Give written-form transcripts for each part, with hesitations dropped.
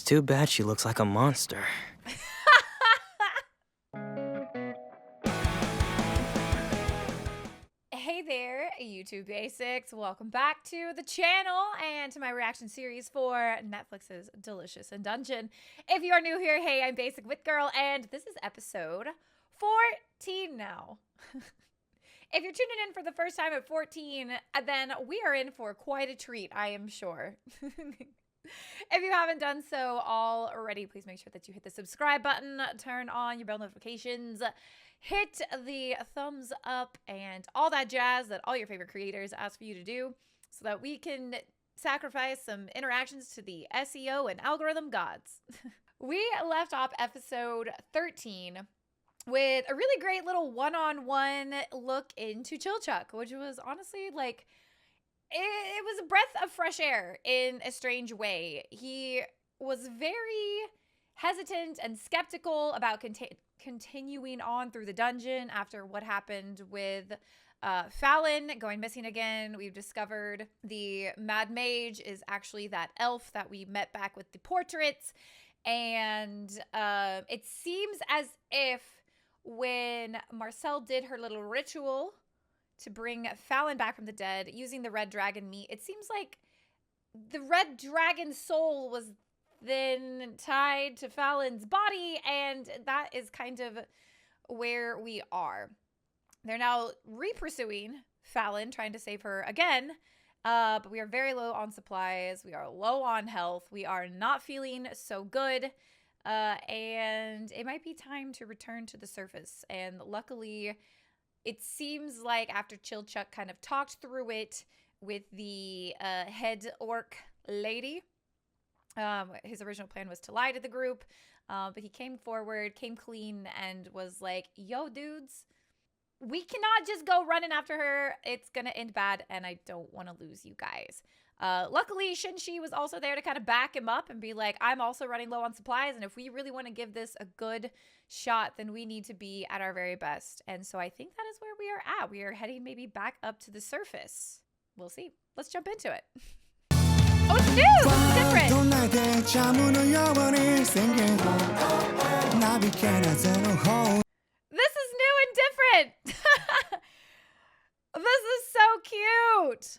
too bad she looks like a monster. Hey there, YouTube Basics. Welcome back to the channel and to my reaction series for Netflix's Delicious in Dungeon. If you are new here, hey, I'm Basicwitgirl, and this is episode 14 now. If you're tuning in for the first time at 14, then we are in for quite a treat, I am sure. If you haven't done so already, please make sure that you hit the subscribe button, turn on your bell notifications, hit the thumbs up, and all that jazz that all your favorite creators ask for you to do so that we can sacrifice some interactions to the SEO and algorithm gods. We left off episode 13 with a really great little one-on-one look into Chilchuck, which was honestly like, it was a breath of fresh air in a strange way. He was very hesitant and skeptical about continuing on through the dungeon after what happened with Falin going missing again. We've discovered the Mad Mage is actually that elf that we met back with the portraits. And it seems as if when Marcille did her little ritual to bring Falin back from the dead using the red dragon meat, it seems like the red dragon soul was then tied to Falin's body, and that is kind of where we are. They're now re-pursuing Falin, trying to save her again, but we are very low on supplies. We are low on health. We are not feeling so good, and it might be time to return to the surface. And luckily, it seems like after Chilchuck kind of talked through it with the head orc lady, his original plan was to lie to the group, but he came forward, came clean, and was like, yo, dudes, we cannot just go running after her. It's going to end bad, and I don't want to lose you guys. Luckily, Shinshi was also there to kind of back him up and be like, I'm also running low on supplies, and if we really want to give this a good shot, then we need to be at our very best. And so I think that is where we are at. We are heading maybe back up to the surface. We'll see. Let's jump into it. Oh, it's new! It's different! This is new and different! This is so cute!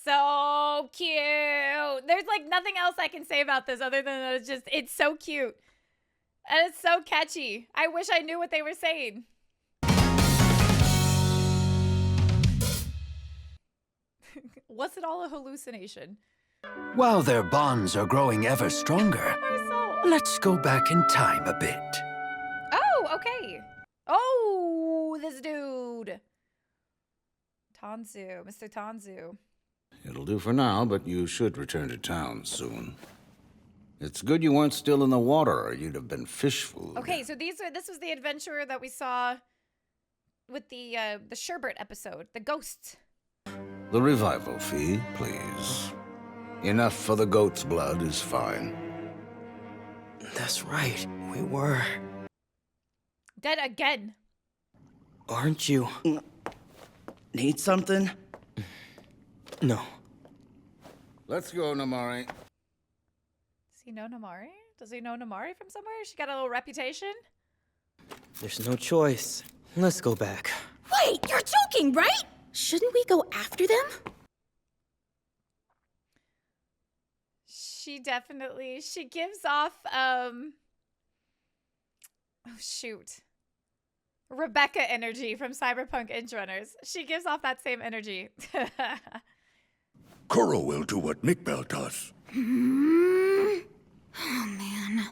So cute! There's like nothing else I can say about this other than that it's so cute. And it's so catchy. I wish I knew what they were saying. Was it all a hallucination? While their bonds are growing ever stronger, let's go back in time a bit. Oh, okay. Oh, this dude. Tanzu, Mr. Tanzu. It'll do for now, but you should return to town soon. It's good you weren't still in the water, or you'd have been fish food. Okay, so this was the adventure that we saw with the sherbet episode, the ghosts. The revival fee, please. Enough for the goat's blood is fine. That's right, we were. Dead again. Aren't you? Need something? No. Let's go, Namari. Does he know Namari? Does he know Namari from somewhere? She got a little reputation? There's no choice. Let's go back. Wait, you're joking, right? Shouldn't we go after them? She definitely, she gives off, oh shoot. Rebecca energy from Cyberpunk Edge Runners. She gives off that same energy. Kuro will do what Mikbel does. Oh, man.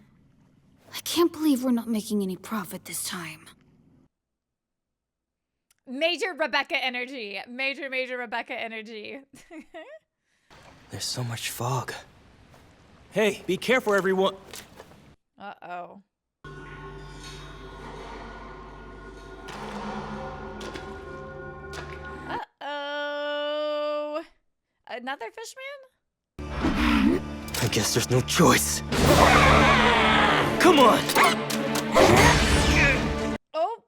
I can't believe we're not making any profit this time. Major Rebecca energy. Major Rebecca energy. There's so much fog. Hey, be careful, everyone. Uh-oh. Uh-oh. Another fishman? I guess there's no choice. Come on! Oh,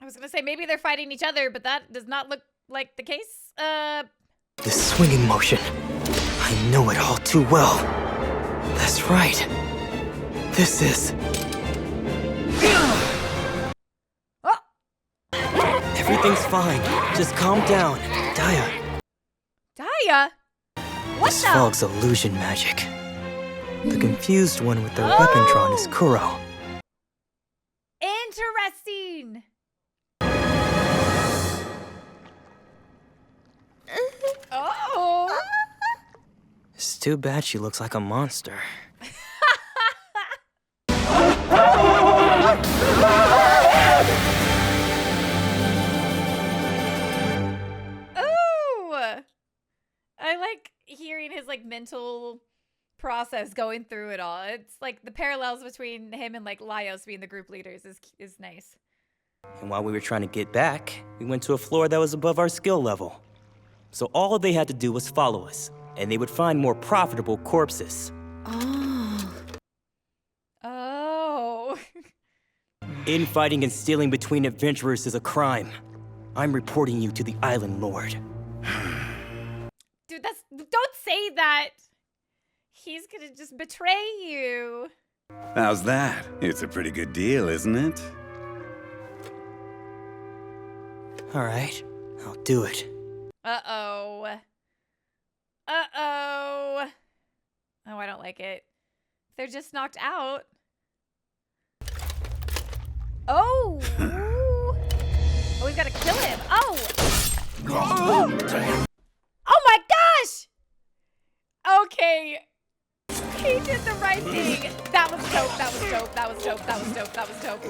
I was gonna say maybe they're fighting each other, but that does not look like the case. This swinging motion. I know it all too well. That's right. This is... Oh! Everything's fine. Just calm down. Daya. Daya? What This the? fog's illusion magic. The confused one with their weapon drawn is Kuro. Interesting. Oh. It's too bad she looks like a monster. Ooh. I like hearing his like mental process going through it all. It's like the parallels between him and like Laios being the group leaders is nice. And while we were trying to get back, we went to a floor that was above our skill level. So all they had to do was follow us, and they would find more profitable corpses. Oh. Infighting and stealing between adventurers is a crime. I'm reporting you to the Island Lord. Dude, don't say that. He's gonna just betray you. How's that? It's a pretty good deal, isn't it? All right, I'll do it. Uh-oh. Uh-oh. Oh, I don't like it. They're just knocked out. Oh! Oh, we've got to kill him. Oh! Oh my gosh! Okay. He did the right thing. That was dope. That was dope. That was dope. That was dope. That was dope.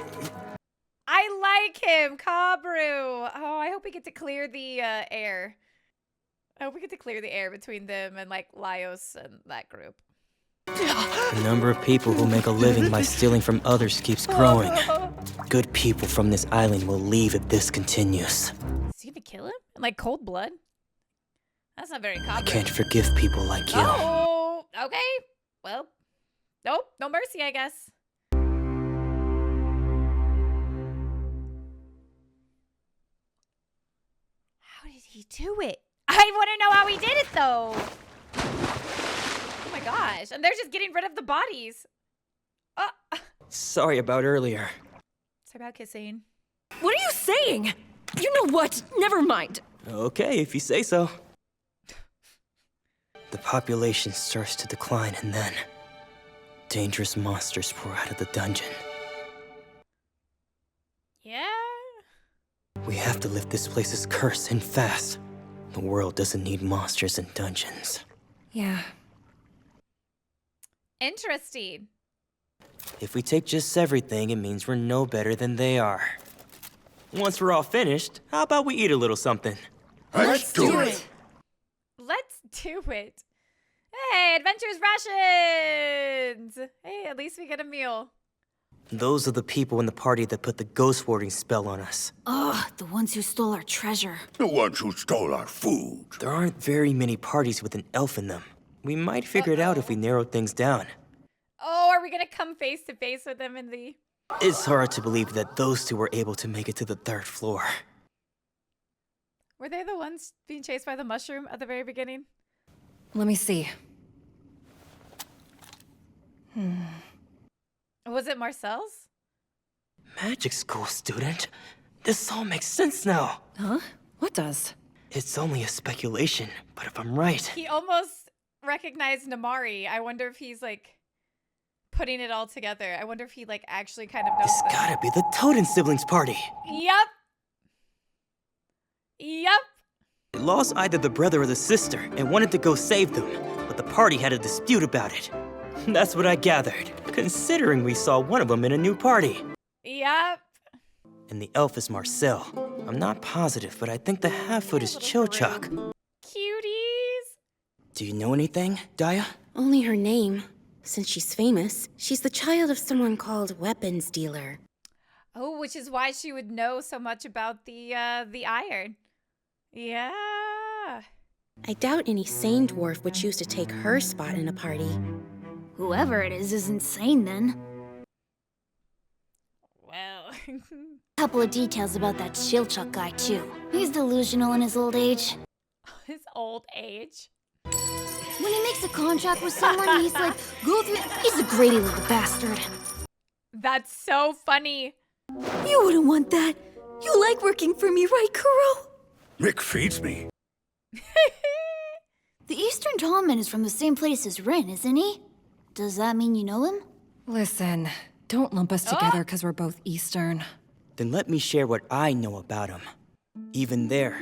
I like him, Kabru. Oh, I hope we get to clear the air. I hope we get to clear the air between them and like Laios and that group. The number of people who make a living by stealing from others keeps growing. Good people from this island will leave if this continues. Is he gonna kill him? In like cold blood? That's not very I common. can't forgive people like you. Oh, okay. Well, nope, no mercy, I guess. How did he do it? I want to know how he did it, though. Oh my gosh. And they're just getting rid of the bodies. Sorry about earlier. Sorry about kissing. What are you saying? You know what? Never mind. Okay, if you say so. The population starts to decline, and then dangerous monsters pour out of the dungeon. Yeah. We have to lift this place's curse, and fast. The world doesn't need monsters and dungeons. Yeah. Interesting. If we take just everything, it means we're no better than they are. Once we're all finished, how about we eat a little something? Let's do it. Let's do it. Hey, Adventures Rations! Hey, at least we get a meal. Those are the people in the party that put the ghost warding spell on us. Ugh, the ones who stole our treasure. The ones who stole our food. There aren't very many parties with an elf in them. We might figure it out if we narrow things down. Oh, are we gonna come face to face with them in the... It's hard to believe that those two were able to make it to the 3rd floor. Were they the ones being chased by the mushroom at the very beginning? Let me see. Was it Marcel's? Magic school student? This all makes sense now. Huh? What does? It's only a speculation, but if I'm right... He almost recognized Namari. I wonder if he's like putting it all together. I wonder if he like actually kind of knows This them. gotta be the Totem siblings party. Yup. Yup. They lost either the brother or the sister and wanted to go save them, but the party had a dispute about it. That's what I gathered, considering we saw one of them in a new party. Yup. And the elf is Marcille. I'm not positive, but I think the half-foot is Chilchuck. Cuties. Do you know anything, Daya? Only her name. Since she's famous, she's the child of someone called Weapons Dealer. Oh, which is why she would know so much about the iron. Yeah. I doubt any sane dwarf would choose to take her spot in a party. Whoever it is insane then. Well, Couple of details about that Shilchuk guy, too. He's delusional in his old age. His old age. When he makes a contract with someone, he's like, go through. He's a greedy little bastard. That's so funny. You wouldn't want that. You like working for me, right, Kuro? Rick feeds me. The Eastern Tallman is from the same place as Rin, isn't he? Does that mean you know him? Listen, don't lump us together because we're both Eastern. Then let me share what I know about him. Even there.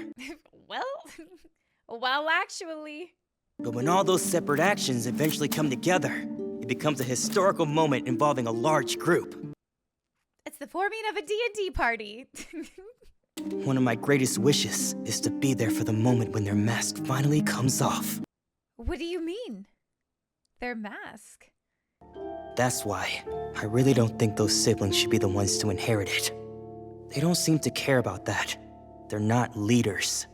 Well, actually. But when all those separate actions eventually come together, it becomes a historical moment involving a large group. It's the forming of a D&D party. One of my greatest wishes is to be there for the moment when their mask finally comes off. What do you mean? Their mask? That's why I really don't think those siblings should be the ones to inherit it. They don't seem to care about that. They're not leaders.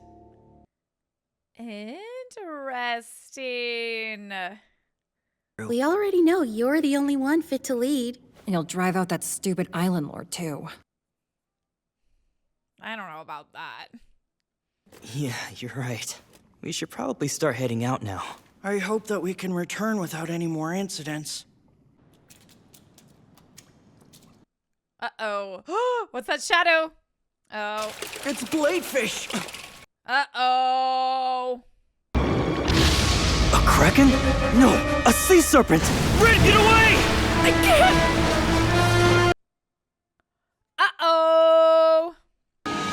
Interesting. We already know you're the only one fit to lead. And you'll drive out that stupid island lord, too. I don't know about that. Yeah, you're right. We should probably start heading out now. I hope that we can return without any more incidents. Uh-oh. What's that shadow? Oh. It's Bladefish! Uh-oh. A kraken? No, a sea serpent! Red, get away! I can't! Uh-oh.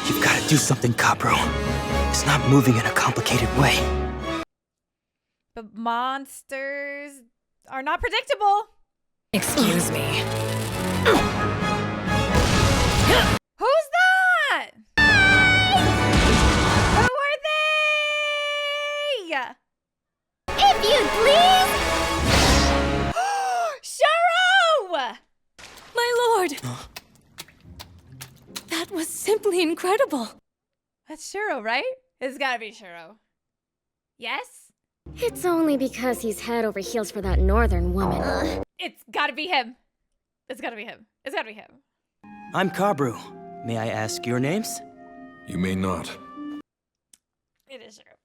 You've got to do something, Kabru. It's not moving in a complicated way. But monsters are not predictable. Excuse me. Who's that? Who are they? If you'd please! Shiro! My lord! That was simply incredible. That's Shiro, right? It's gotta be Shiro. Yes? It's only because he's head over heels for that northern woman. It's gotta be him. It's gotta be him. It's gotta be him. I'm Kabru. May I ask your names? You may not. It is Shiro.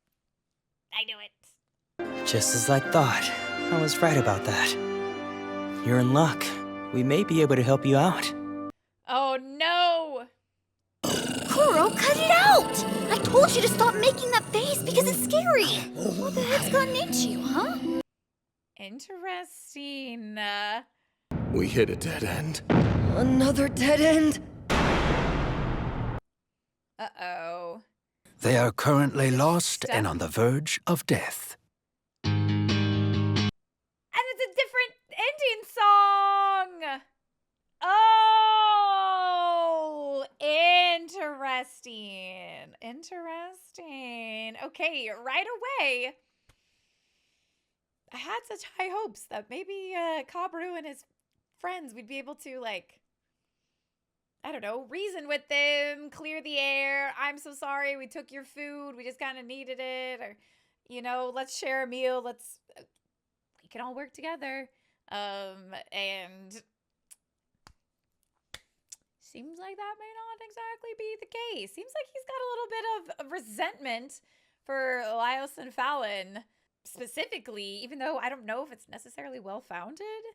I knew it. Just as I thought. I was right about that. You're in luck. We may be able to help you out. Oh no! Kuro, cut it out! I told you to stop making that face because it's scary. What the heck's gotten into you, huh? Interesting. We hit a dead end. Another dead end? Uh-oh. They are currently lost and on the verge of death. And it's a different ending song! Oh! Interesting. Interesting. Okay, right away. I had such high hopes that maybe Kabru and his friends would be able to, like, I don't know, reason with them, clear the air. I'm so sorry, we took your food, we just kind of needed it. Or, you know, let's share a meal, we can all work together. And seems like that may not exactly be the case. Seems like he's got a little bit of resentment for Laios and Falin specifically, even though I don't know if it's necessarily well-founded.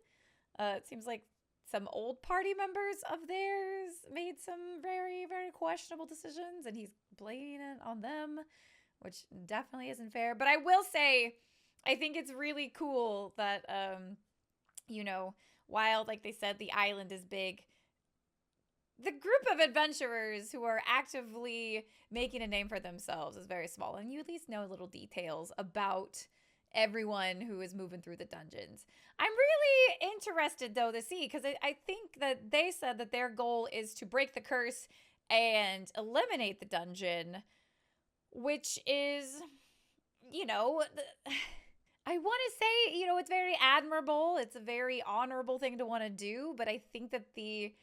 It seems like some old party members of theirs made some very, very questionable decisions, and he's blaming it on them, which definitely isn't fair. But I will say, I think it's really cool that, you know, while, like they said, the island is big, the group of adventurers who are actively making a name for themselves is very small, and you at least know little details about everyone who is moving through the dungeons. I'm really interested, though, to see, because I think that they said that their goal is to break the curse and eliminate the dungeon, which is, you know, I want to say, you know, it's very admirable. It's a very honorable thing to want to do, but I think that the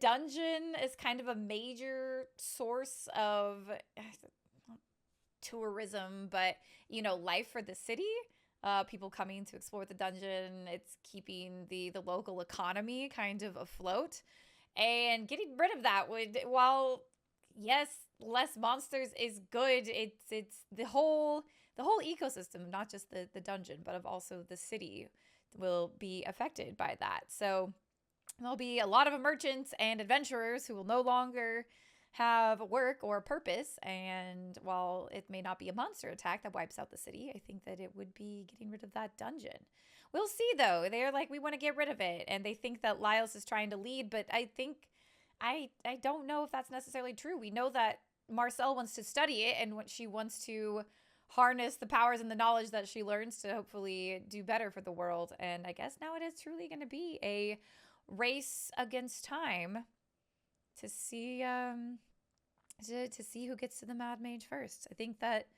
dungeon is kind of a major source of tourism, but, you know, life for the city. People coming to explore the dungeon. It's keeping the local economy kind of afloat. And getting rid of that would, while yes, less monsters is good, it's the whole ecosystem, not just the dungeon, but of also the city will be affected by that. So there'll be a lot of merchants and adventurers who will no longer have work or purpose. And while it may not be a monster attack that wipes out the city, I think that it would be getting rid of that dungeon. We'll see, though. They're like, we want to get rid of it. And they think that Lyles is trying to lead, but I think, I don't know if that's necessarily true. We know that Marcille wants to study it, and what she wants to harness the powers and the knowledge that she learns to hopefully do better for the world. And I guess now it is truly going to be a race against time to see to see who gets to the Mad Mage first. I think that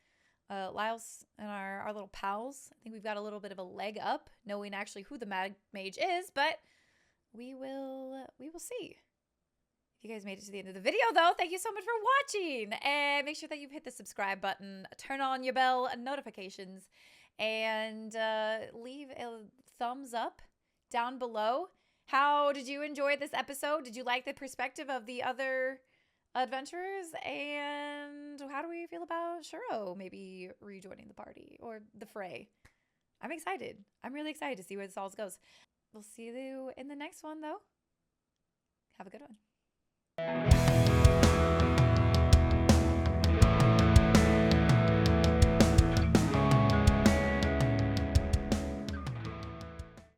Lyles and our little pals, I think we've got a little bit of a leg up knowing actually who the Mad Mage is, but we will see. If you guys made it to the end of the video, though, thank you so much for watching. And make sure that you've hit the subscribe button, turn on your bell notifications, and leave a thumbs up down below. How did you enjoy this episode? Did you like the perspective of the other adventurers? And how do we feel about Shuro maybe rejoining the party or the fray? I'm excited. I'm really excited to see where this all goes. We'll see you in the next one, though. Have a good one.